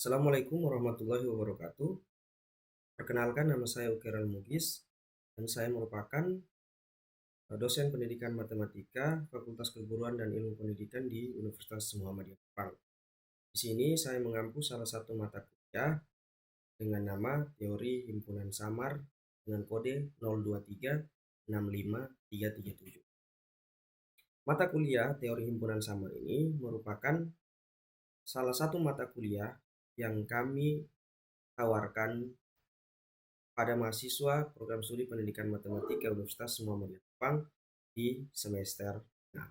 Assalamualaikum warahmatullahi wabarakatuh. Perkenalkan, nama saya Ukiral Mugis dan saya merupakan dosen pendidikan matematika Fakultas Keguruan dan Ilmu Pendidikan di Universitas Muhammadiyah Jepang. Di sini saya mengampu salah satu mata kuliah dengan nama Teori Himpunan Samar dengan kode 023653337. Mata kuliah Teori Himpunan Samar ini merupakan salah satu mata kuliah yang kami tawarkan pada mahasiswa program studi pendidikan matematika Universitas Muhammadiyah Jepang di semester 6.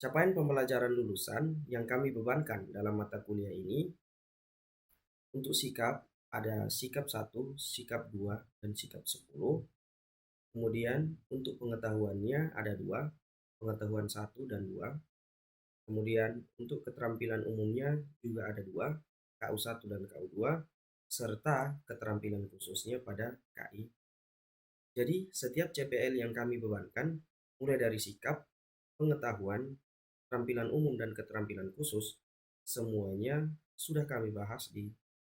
Capaian pembelajaran lulusan yang kami bebankan dalam mata kuliah ini untuk sikap ada sikap 1, sikap 2, dan sikap 10. Kemudian untuk pengetahuannya ada 2, pengetahuan 1 dan 2. Kemudian untuk keterampilan umumnya juga ada 2, KU1 dan KU2, serta keterampilan khususnya pada KI. Jadi, setiap CPL yang kami bebankan, mulai dari sikap, pengetahuan, keterampilan umum, dan keterampilan khusus, semuanya sudah kami bahas di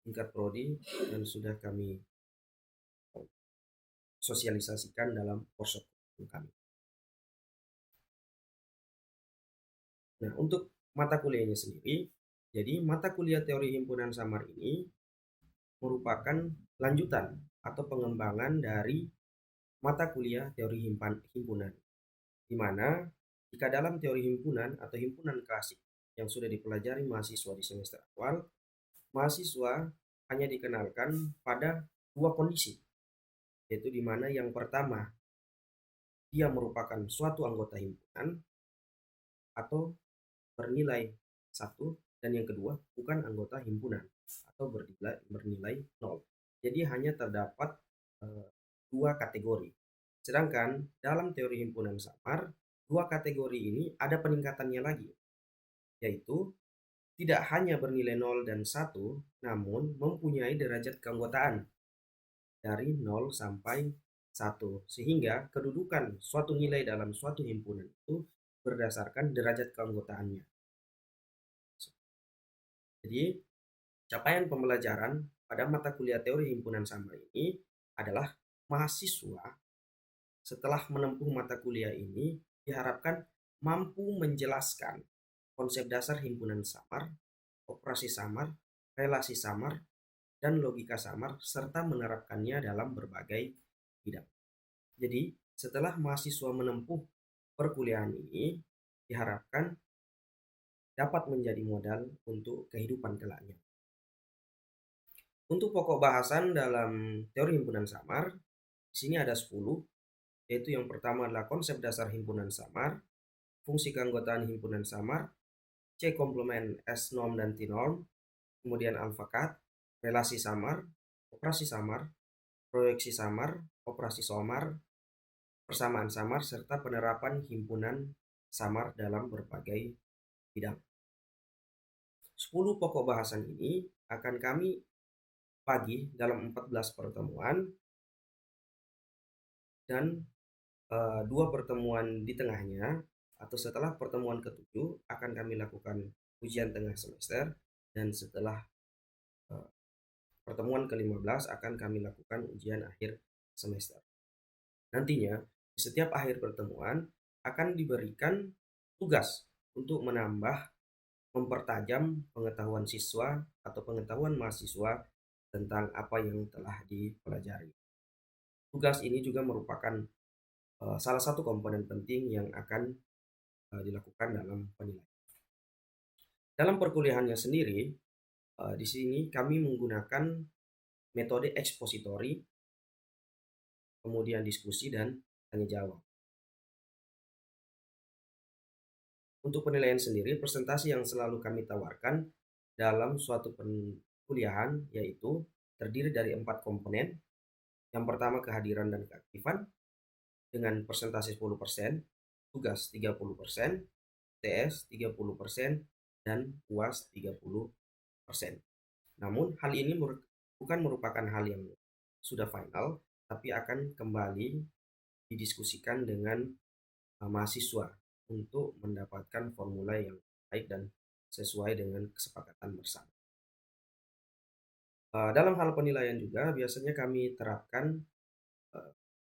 tingkat prodi dan sudah kami sosialisasikan dalam workshop kami. Nah, untuk mata kuliahnya sendiri, jadi mata kuliah teori himpunan samar ini merupakan lanjutan atau pengembangan dari mata kuliah teori himpunan, di mana jika dalam teori himpunan atau himpunan klasik yang sudah dipelajari mahasiswa di semester awal, mahasiswa hanya dikenalkan pada dua kondisi, yaitu di mana yang pertama dia merupakan suatu anggota himpunan atau bernilai 1, dan yang kedua bukan anggota himpunan atau bernilai 0. Jadi hanya terdapat dua kategori. Sedangkan dalam teori himpunan samar, dua kategori ini ada peningkatannya lagi, yaitu tidak hanya bernilai 0 dan 1, namun mempunyai derajat keanggotaan dari 0 sampai 1. Sehingga kedudukan suatu nilai dalam suatu himpunan itu berdasarkan derajat keanggotaannya. Jadi, capaian pembelajaran pada mata kuliah teori himpunan samar ini adalah mahasiswa setelah menempuh mata kuliah ini diharapkan mampu menjelaskan konsep dasar himpunan samar, operasi samar, relasi samar, dan logika samar, serta menerapkannya dalam berbagai bidang. Jadi, setelah mahasiswa menempuh perkuliahan ini, diharapkan dapat menjadi modal untuk kehidupan kelaknya. Untuk pokok bahasan dalam teori himpunan samar, di sini ada 10, yaitu yang pertama adalah konsep dasar himpunan samar, fungsi keanggotaan himpunan samar, C komplement S norm dan T norm, kemudian alfakat, relasi samar, operasi samar, proyeksi samar, operasi samar, persamaan samar, serta penerapan himpunan samar dalam berbagai bidang. 10 pokok bahasan ini akan kami bagi dalam 14 pertemuan, dan 2 pertemuan di tengahnya atau setelah pertemuan ke-7 akan kami lakukan ujian tengah semester, dan setelah pertemuan ke-15 akan kami lakukan ujian akhir semester. Nantinya di setiap akhir pertemuan akan diberikan tugas untuk mempertajam pengetahuan siswa atau pengetahuan mahasiswa tentang apa yang telah dipelajari. Tugas ini juga merupakan salah satu komponen penting yang akan dilakukan dalam penilaian. Dalam perkuliahannya sendiri, di sini kami menggunakan metode ekspositori, kemudian diskusi dan tanya jawab. Untuk penilaian sendiri, presentasi yang selalu kami tawarkan dalam suatu perkuliahan yaitu terdiri dari 4 komponen. Yang pertama, kehadiran dan keaktifan dengan presentasi 10%, tugas 30%, TS 30%, dan UAS 30%. Namun hal ini bukan merupakan hal yang sudah final, tapi akan kembali didiskusikan dengan mahasiswa untuk mendapatkan formula yang sesuai dengan kesepakatan bersama. Dalam hal penilaian juga biasanya kami terapkan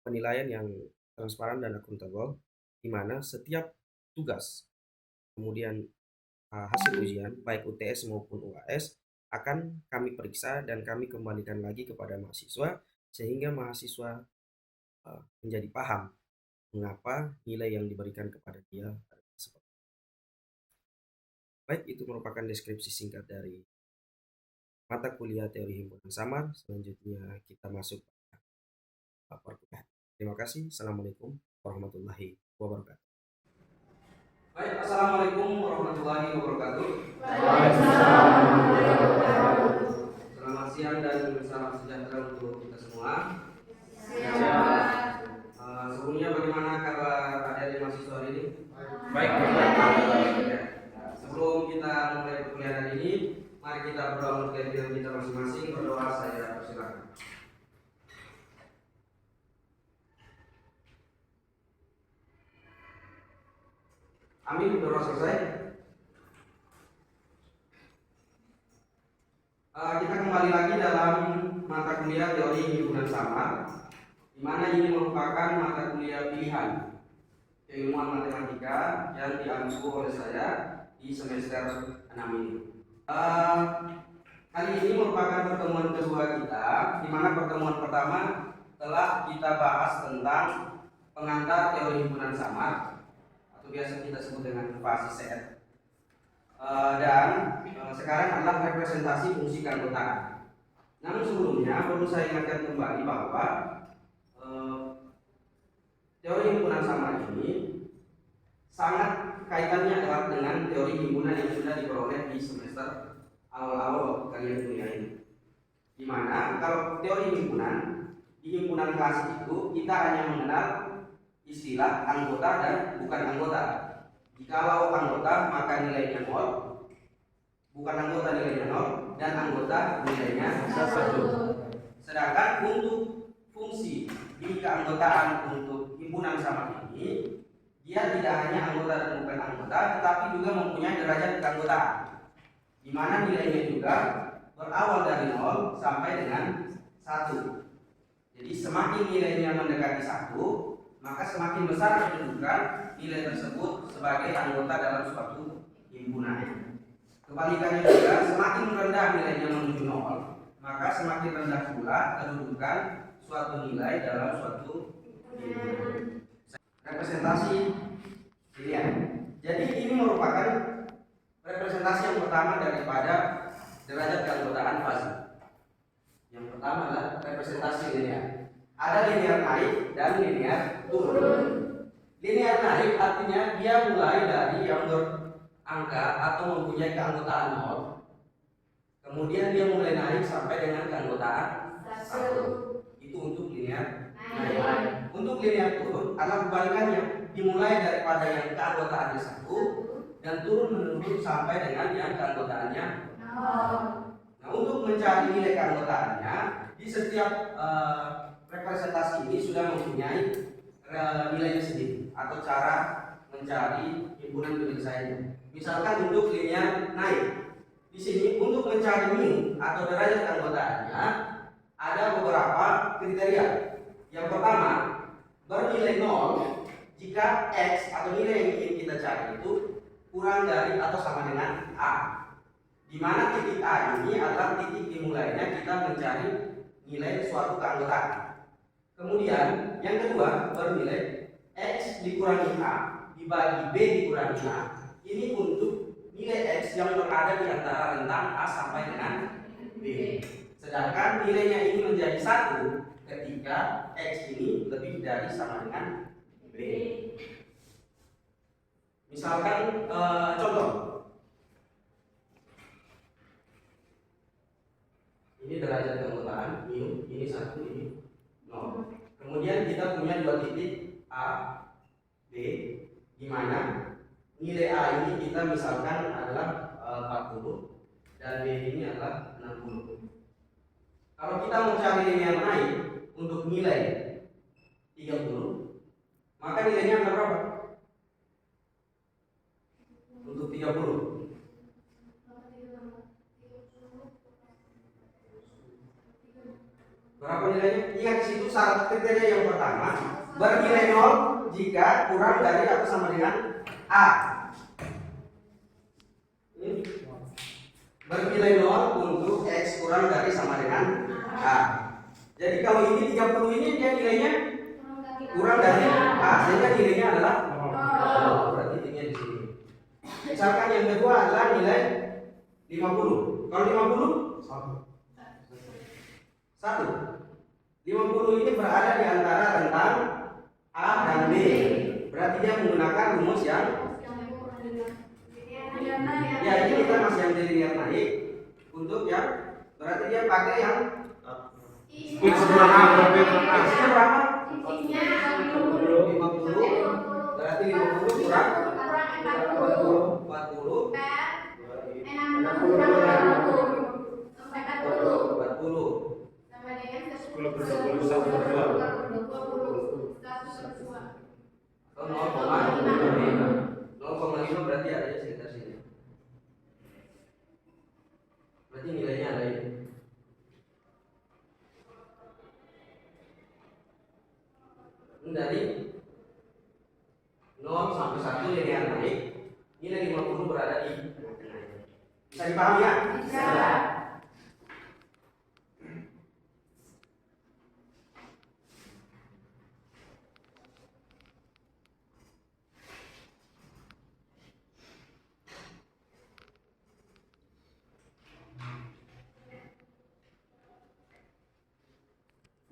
penilaian yang transparan dan akuntabel, di mana setiap tugas, kemudian hasil ujian, baik UTS maupun UAS, akan kami periksa dan kami kembalikan lagi kepada mahasiswa, sehingga mahasiswa menjadi paham mengapa nilai yang diberikan kepada dia adalah seperti itu. Baik, itu merupakan deskripsi singkat dari mata kuliah teori himpunan samar. Selanjutnya kita masuk ke perkuliahan. Terima kasih. Assalamualaikum warahmatullahi wabarakatuh. Baik, assalamualaikum warahmatullahi wabarakatuh. Waalaikumsalam warahmatullahi wabarakatuh. Selamat siang dan salam sejahtera untuk kita semua. Sebelumnya bagaimana kabar adik-adik mahasiswa hari ini? Baik. Sebelum kita mulai perkuliahan hari ini, mari kita berdoa untuk keyakinan kita masing-masing. Berdoa, saya persilakan. Amin. Berdoa selesai. Kita kembali lagi dalam mata kuliah teori himpunan samar, di mana ini merupakan mata kuliah pilihan keilmuan matematika yang diampu oleh saya di semester 6 ini. Kali ini merupakan pertemuan kedua kita, di mana pertemuan pertama telah kita bahas tentang pengantar teori himpunan samar, atau biasa kita sebut dengan fase set. Dan sekarang adalah representasi fungsi keanggotaan. Namun sebelumnya perlu saya ingatkan kembali bahwa teori himpunan samar ini sangat kaitannya erat dengan teori himpunan yang sudah diperoleh di semester awal-awal kalian kuliah ini. Dimana kalau teori himpunan, di himpunan klasik itu kita hanya mengenal istilah anggota dan bukan anggota. Jikalau anggota maka nilainya 0, bukan anggota nilainya 0, dan anggota nilainya 1. Sedangkan untuk fungsi di keanggotaan untuk himpunan samar ini, dia tidak hanya anggota dan bukan anggota, tetapi juga mempunyai derajat keanggotaan, di mana nilainya juga berawal dari 0 sampai dengan 1. Jadi semakin nilainya mendekati 1, maka semakin besar kedudukan nilai tersebut sebagai anggota dalam suatu himpunan. Kebalikannya juga, semakin rendah nilainya menuju 0, maka semakin rendah pula kedudukan suatu nilai dalam suatu himpunan. Representasi pilihan. Jadi ini merupakan representasi yang pertama daripada derajat keanggotaan fase. Yang pertama adalah representasi linear. Ada linear naik dan linear turun. Linear naik artinya dia mulai dari yang berangka atau mempunyai keanggotaan 0, kemudian dia mulai naik sampai dengan keanggotaan 1. Itu untuk linear naik. Untuk linear turun adalah kebalikannya, dimulai daripada yang keanggotaannya 1 dan turun menurun sampai dengan yang keanggotaannya 0. Nah, untuk mencari nilai keanggotaannya, di setiap representasi ini sudah mempunyai nilainya sendiri atau cara mencari himpunan penyelesaiannya. Misalkan untuk linear naik, di sini untuk mencari min atau derajat keanggotaannya ada beberapa kriteria. Yang pertama, bernilai 0 jika x atau nilai yang ingin kita cari itu kurang dari atau sama dengan a, di mana titik a ini adalah titik dimulainya kita mencari nilai suatu keanggotaan. Kemudian yang kedua, bernilai x dikurangi a dibagi b dikurangi a. Ini untuk nilai x yang berada di antara rentang a sampai dengan b. Sedangkan nilainya ini menjadi 1 ketika x ini lebih dari sama dengan b. Misalkan contoh, ini derajat keanggotaan mu, ini 1, ini 0. Kemudian kita punya dua titik a, b, di mana nilai a ini kita misalkan adalah 40 dan b ini adalah 60. Kalau kita mencari linear naik untuk nilai 30, maka nilainya berapa? Untuk 30 Berapa nilainya? Ingat di situ syarat kriteria yang pertama bernilai 0 jika kurang dari atau sama dengan A. Ini bernilai 0 untuk X kurang dari sama dengan A. Jadi kalau ini 30 ini dia nilainya kurang dari A, sehingga nilainya adalah 0. Berarti tinggal di sini. Misalkan yang kedua adalah nilai 50. Kalau 50 1. 50 ini berada di antara rentang A dan B. Berarti dia menggunakan rumus yang ya ini kita masih yang linear naik untuk yang berarti dia pakai yang X berapa? X-nya berapa? 50. Berarti 50 kurang 40 40 atau 0,5 berarti ada di sekitar sini. Berarti nilainya ada ini. Ini dari 0 sampai 1 linear naik. Nilai 50 berada di tengah-tengah. Bisa dipahami ya? Bisa.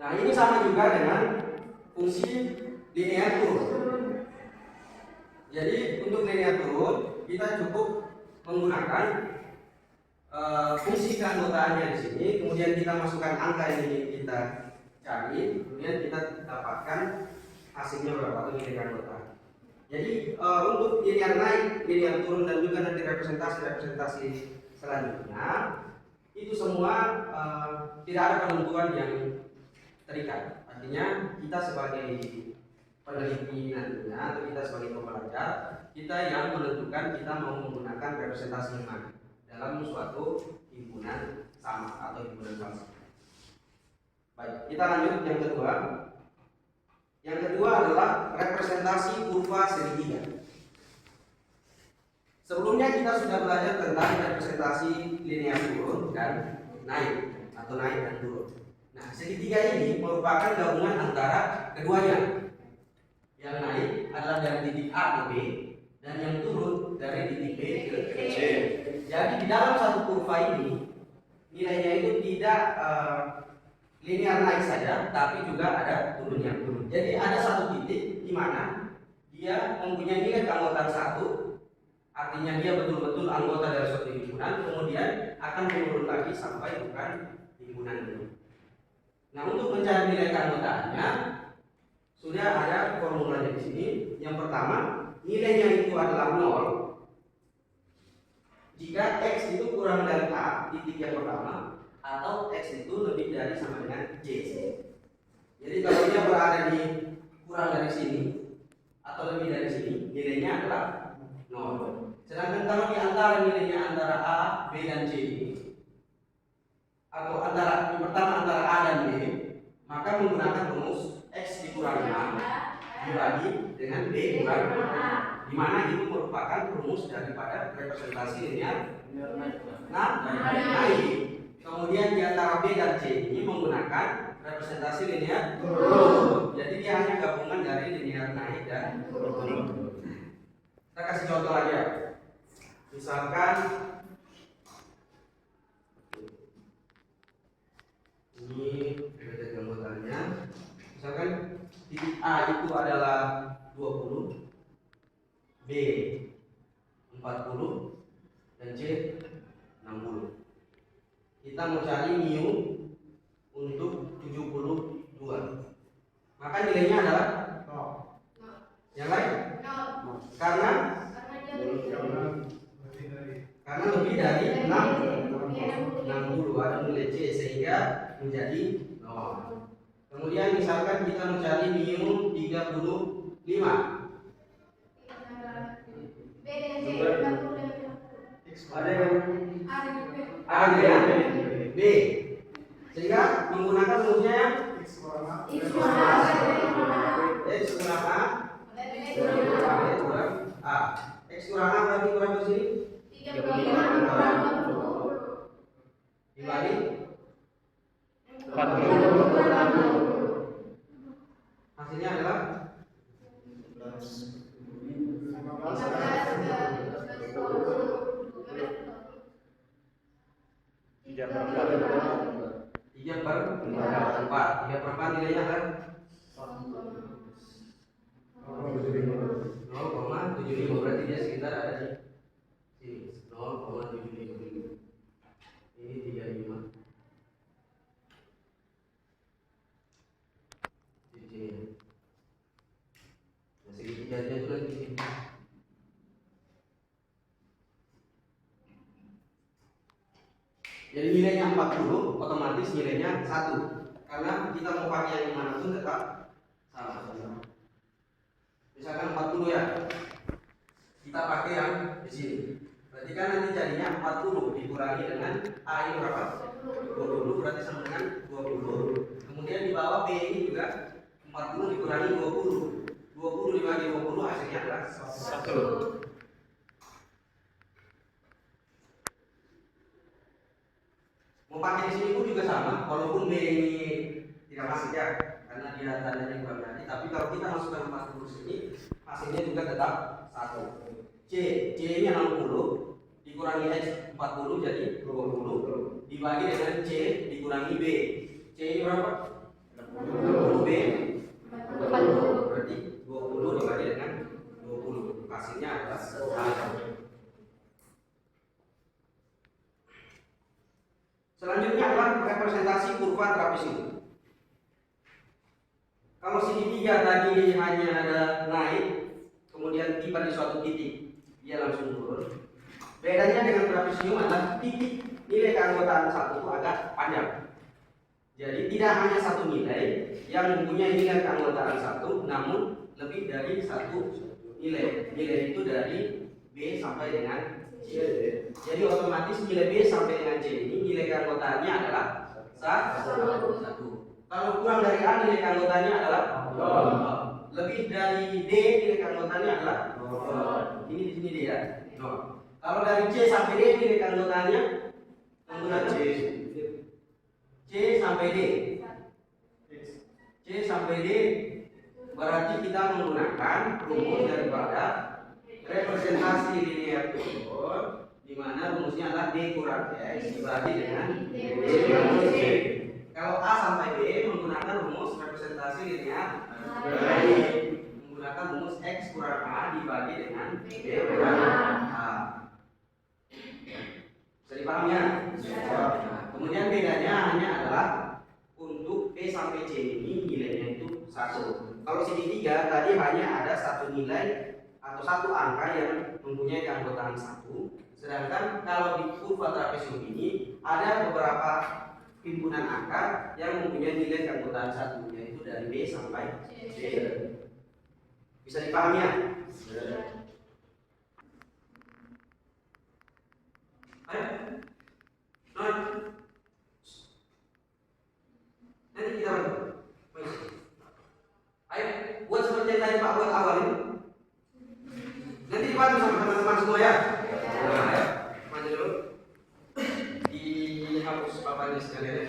Nah, ini sama juga dengan fungsi linear turun. Jadi untuk linear turun kita cukup menggunakan fungsi keanggotaannya di sini, kemudian kita masukkan angka yang ingin kita cari, kemudian kita dapatkan hasilnya berapa atau nilai keanggotaan. Jadi untuk linear naik, linear turun dan juga nanti representasi selanjutnya itu semua tidak ada penentuan yang terikat. Artinya kita sebagai peneliti nantinya atau kita sebagai pembelajar, kita yang menentukan kita mau menggunakan representasi yang mana dalam suatu himpunan sama atau himpunan sama. Baik, kita lanjut yang kedua. Yang kedua adalah representasi kurva segitiga. Sebelumnya kita sudah belajar tentang representasi linear turun dan naik atau naik dan turun. Nah, segitiga ini merupakan gabungan antara keduanya. Yang naik adalah dari titik A ke B dan yang turun dari titik B ke C. Jadi di dalam satu kurva ini nilainya itu tidak linear naik saja, tapi juga ada turunnya. Jadi ada satu titik di mana dia mempunyai nilai keanggotaan 1, artinya dia betul-betul anggota dari suatu himpunan, kemudian akan menurun lagi sampai bukan himpunan ini. Nah, untuk mencari nilai keanggotaannya sudah ada formulanya di sini. Yang pertama, nilainya itu adalah 0 jika X itu kurang dari A, titik yang pertama, atau X itu lebih dari sama dengan J. Jadi kalau dia berada di kurang dari sini atau lebih dari sini, nilainya adalah 0. Sedangkan kalau di antara nilainya antara A, B dan C ini, atau antara yang pertama antara A dan B, maka menggunakan rumus X dikurang 6 dibagi dengan B kurang A, di mana itu merupakan rumus daripada representasi linear naik. Kemudian di antara B dan C ini menggunakan representasi linear turun. Jadi dia hanya gabungan dari linear naik dan turun. Kita kasih contoh lagi ya. Misalkan ini beda gambarannya. Misalkan titik A itu adalah 20, B 40 dan C 60. Kita mau cari mu untuk 72. Maka nilainya adalah yang lain. Karena lebih dari 60 ada nilai C sehingga menjadi 0. Kemudian misalkan kita mencari mu 35. Ada yang B, sehingga menggunakan rumusnya yang X kurang A. X kurang A kurang A. X kurang A berarti kurang ke sini 35 dibagi 40. Hasilnya adalah 3/4. 3/4 nilainya adalah 0,75. Berarti dia sekitar ada di sini 0,75. Ini 35 di sini. Nah, segitiganya itu lagi di sini. Jadi nilainya 40, otomatis nilainya 1. Karena kita mau pakai yang mana pun tetap sama. Misalkan 40 ya, kita pakai yang di sini. Berarti kan nanti jadinya 40 dikurangi dengan A ini berapa? 20, berarti sama dengan 20. Kemudian di bawah B ini juga 40 dikurangi 20. 20 dibagi 20 hasilnya adalah 1. Mau pakai di sini pun juga sama, walaupun B ini tidak masuk ya, karena dia tandanya kurang dari. Tapi kalau kita masukkan 40 sini, hasilnya juga tetap 1. C ini 60 dikurangi X 40 jadi 20 dibagi dengan C dikurangi B. C ini berapa? 60 B 40, berarti 20 dibagi dengan 20, hasilnya adalah 1. Selanjutnya adalah representasi kurva trapesium. Kalau segitiga tadi hanya ada naik, kemudian tiba di suatu titik, dia langsung turun. Bedanya dengan trapesium adalah titik nilai keanggotaan satu itu agak panjang. Jadi tidak hanya satu nilai yang mempunyai nilai keanggotaan satu, namun lebih dari satu nilai. Nilai itu dari B sampai dengan C. Jadi otomatis nilai B sampai dengan C ini nilai keanggotaannya adalah 1. Kalau kurang dari A nilai keanggotaannya adalah 0. Lebih dari D nilai keanggotaannya adalah 0. Ini di sini D ya. 0. Kalau dari C sampai D nilai keanggotaannya menggunakan C sampai D. C sampai D berarti kita menggunakan rumus daripada representasi linear tersebut, di mana rumusnya adalah D kurang X dibagi dengan D minus C. Kalau A sampai B menggunakan rumus representasi linear menggunakan rumus X kurang A dibagi dengan D kurang A. Bisa dipahami ya? Kemudian bedanya hanya adalah untuk B sampai C ini nilainya itu 1. Kalau segitiga tadi hanya ada satu nilai atau satu angka yang mempunyai keanggotaan 1. Sedangkan kalau di kurva trapesium ini ada beberapa himpunan angka yang mempunyai nilai keanggotaan 1, yaitu dari B sampai C. Bisa dipahami ya? Ayo. Nanti kita bantu. Ayo, buat seperti yang tadi Pak buat awal ini. Nanti dibantu sama teman-teman semua ya. Nah, ayo, maju dulu. Dihapus papannya sekalian ya.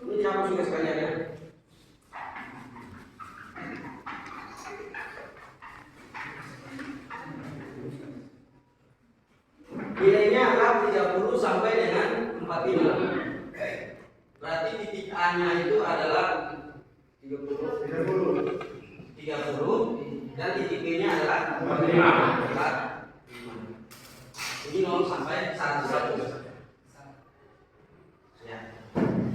Ini dihapus juga sekalian ya. Nilainya adalah 30 sampai dengan 45. Berarti titik A-nya itu adalah 30 dan titik B-nya adalah 45. Ini 0 sampai 100. Ya.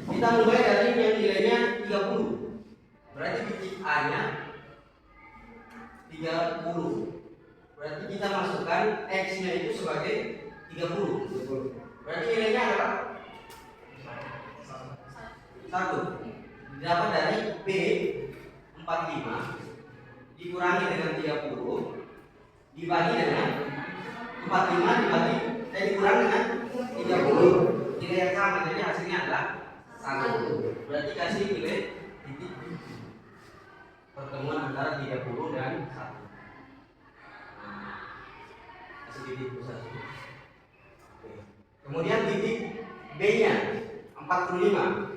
Kita mulai dari yang nilainya 30. Berarti titik A-nya 30. Berarti kita masukkan X-nya itu sebagai 30. Berarti nilainya adalah 1. Dapat dari B 45 dikurangi dengan 30 dibagi dengan 45 dikurang dengan 30, nilai yang sama, jadi hasilnya adalah 1. Berarti kasih nilai titik pertemuan antara 30 dan 1. Kasih titik 1. Kemudian titik B-nya 45.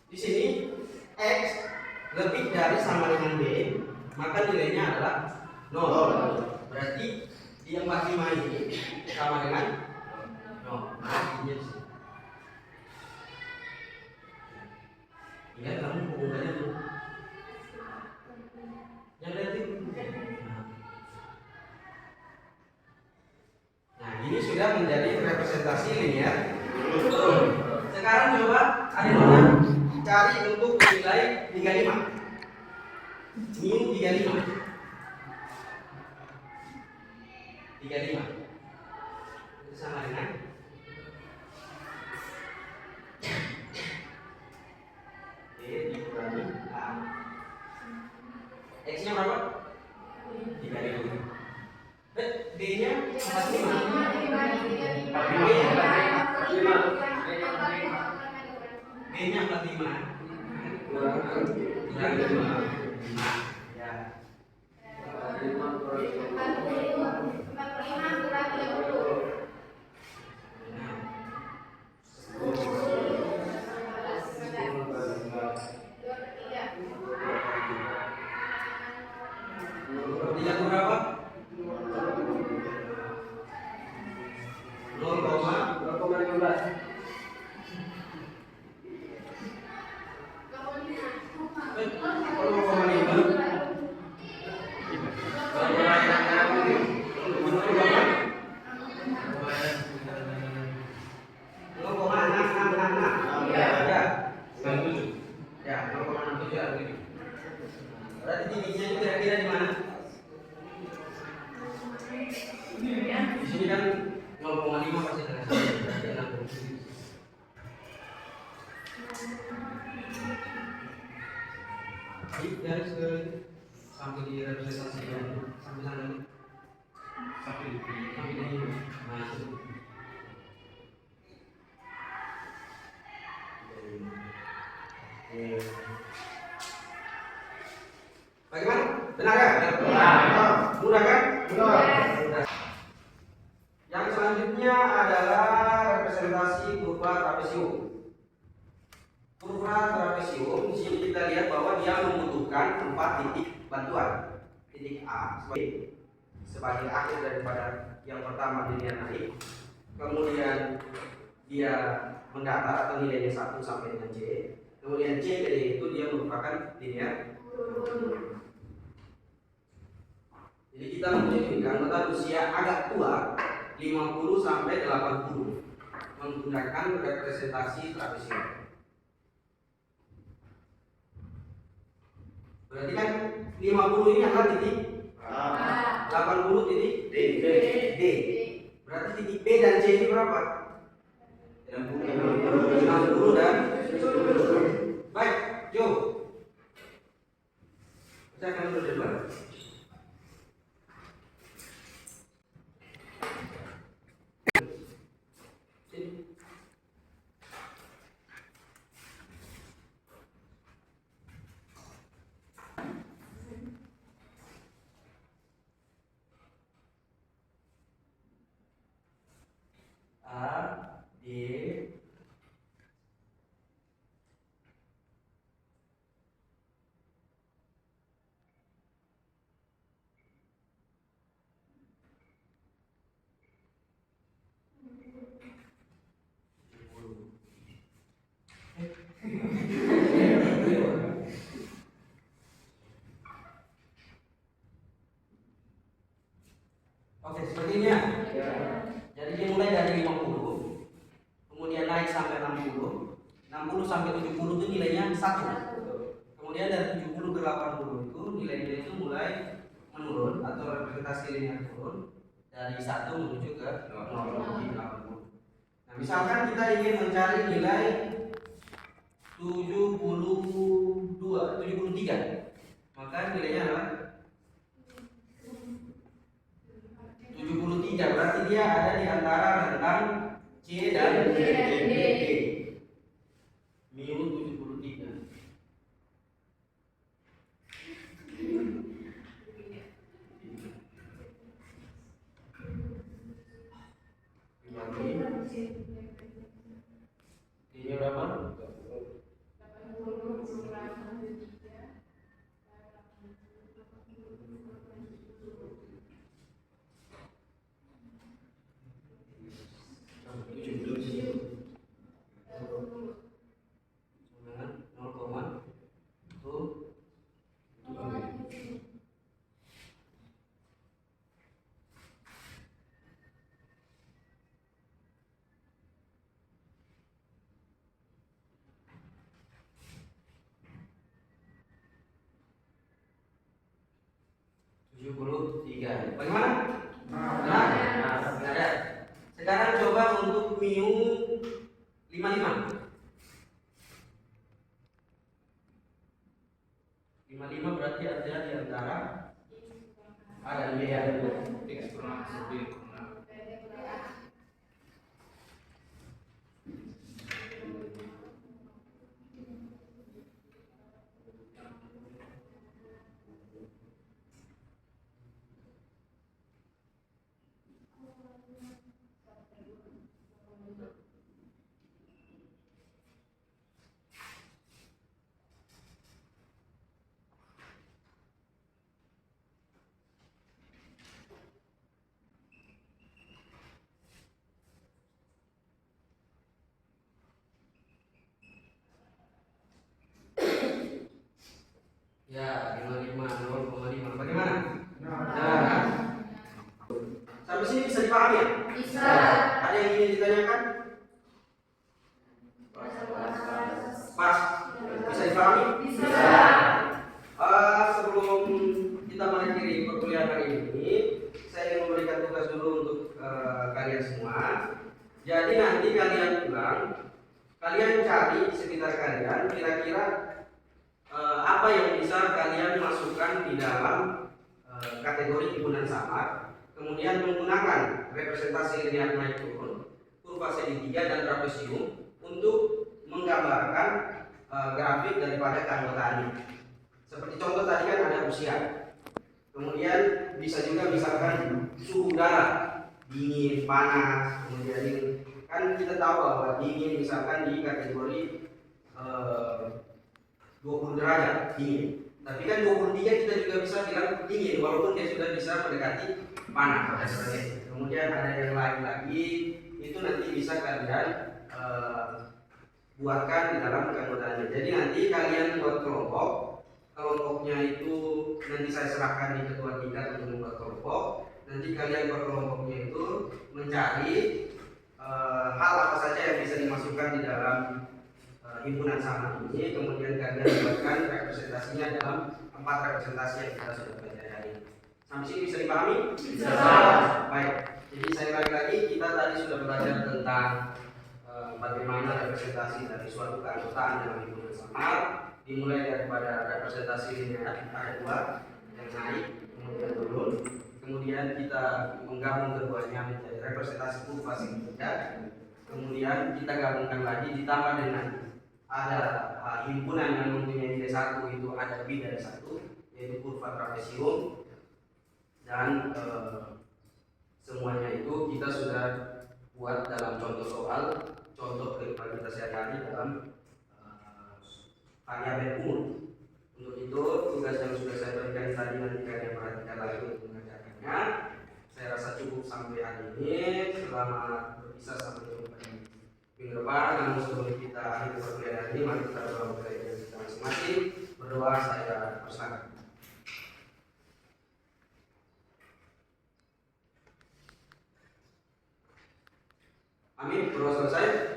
Di sini X lebih dari sama dengan B, maka nilainya adalah 0. Berarti di 45 ini sama dengan 0. Nah, ini sih. Ingat kamu hubungannya dulu. Yang berarti. Nah, ini sudah menjadi representasi linear. Sekarang coba adik-adik cari untuk nilai 35. Min 35. 35. Itu sama dengan dikurangi A. X-nya berapa? 35. B-nya 45. B-nya 45. Kurang 5. Ya. 45 kurang 30. Tidak berapa? 0,15. Berarti titiknya itu kira-kira di mana? Di sini kan 0,5 pasti dengan 1. Jadi garis ke sampai di representasinya sampai sana sampai di masuk. Bagaimana? Benar kan? Benar. Mudah kan? Benar. Yang selanjutnya adalah representasi kurva trapesium. Kurva trapesium di sini kita lihat bahwa dia membutuhkan 4 titik bantuan. Titik A sebagai akhir daripada yang pertama linear naik. Kemudian dia mendatar atau nilainya 1 sampai dengan C. Kemudian C ke D itu dia merupakan linear. Jadi kita menunjukkan tentang usia agak tua 50 sampai 80 menggunakan representasi trapesium. Berarti kan 50 ini adalah titik A, 80 titik D. Berarti titik B dan C ini berapa? 60 dan 70. Baik, Jo. Saya akan dulu duluan. A, D, Oke, seperti ini ya. Jadi dimulai dari 50, kemudian naik sampai 60, 60 sampai 70 itu nilainya 1. Kemudian dari 70 ke 80 itu nilai-nilai itu mulai menurun atau representasi linear turun dari 1 menuju ke 0 di 80. Nah, misalkan kita ingin mencari nilai 73, maka nilainya adalah 73 berarti dia ada di antara rentang C dan D. Mu 73. Ini berapa? Bagaimana? Nah, ada. Sekarang coba untuk mu 55. 55 berarti ada di antara A dan B ya. X kurang B kurang. Ya, 55 0,5. Bagaimana? Nah, sampai sini bisa dipahami ya? Bisa. Ada yang ingin ditanyakan? Pas. Bisa dipahami? Bisa. Sebelum kita mengakhiri perkuliahan hari ini, saya ingin memberikan tugas dulu untuk kalian semua. Jadi nanti kalian pulang, kalian cari di sekitar kalian kira-kira apa yang bisa kalian masukkan di dalam kategori himpunan samar, kemudian menggunakan representasi linear naik turun, kurva segitiga dan trapesium untuk menggambarkan grafik daripada keanggotaannya. Seperti contoh tadi kan ada usia, kemudian bisa juga misalkan suhu udara, dingin, panas, kemudian ini kan kita tahu bahwa dingin misalkan di kategori 20 derajat dingin. Tapi kan 23 kita juga bisa bilang dingin walaupun dia sudah bisa mendekati panas. Kemudian ada yang lain lagi, itu nanti bisa kalian buatkan di dalam keanggotaannya. Jadi nanti kalian buat kelompok. Kelompoknya itu nanti saya serahkan di ketua tingkat untuk membuat kelompok. Nanti kalian per kelompoknya itu mencari hal apa saja yang bisa dimasukkan di dalam himpunan samar ini, kemudian kalian buatkan representasinya dalam 4 representasi yang kita sudah pelajari hari ini. Sampai sini bisa dipahami? Bisa. Baik. Jadi saya lagi kita tadi sudah belajar tentang bagaimana representasi dari suatu keanggotaan dalam himpunan samar, dimulai daripada representasi linear ada 2 yang naik kemudian turun, kemudian kita menggabung keduanya menjadi representasi kurva segitiga, kemudian kita gabungkan lagi ditambah dengan ada himpunan yang mempunyai nilai 1 itu ada lebih dari 1, yaitu kurva trapesium, dan semuanya itu kita sudah buat dalam contoh soal, contoh kehidupan kita sehari-hari dalam variabel umum. Untuk itu tugas yang sudah saya berikan tadi nanti kalian perhatikan lagi untuk mengerjakannya. Saya rasa cukup sampai hari ini. Selamat berpisah sampai jumpa di minggu depan. Namun sebelum kita akhiri perkuliahan ini, mari kita berdoa kepada kita masing-masing. Berdoa, saya persilakan. Amin. Berdoa selesai.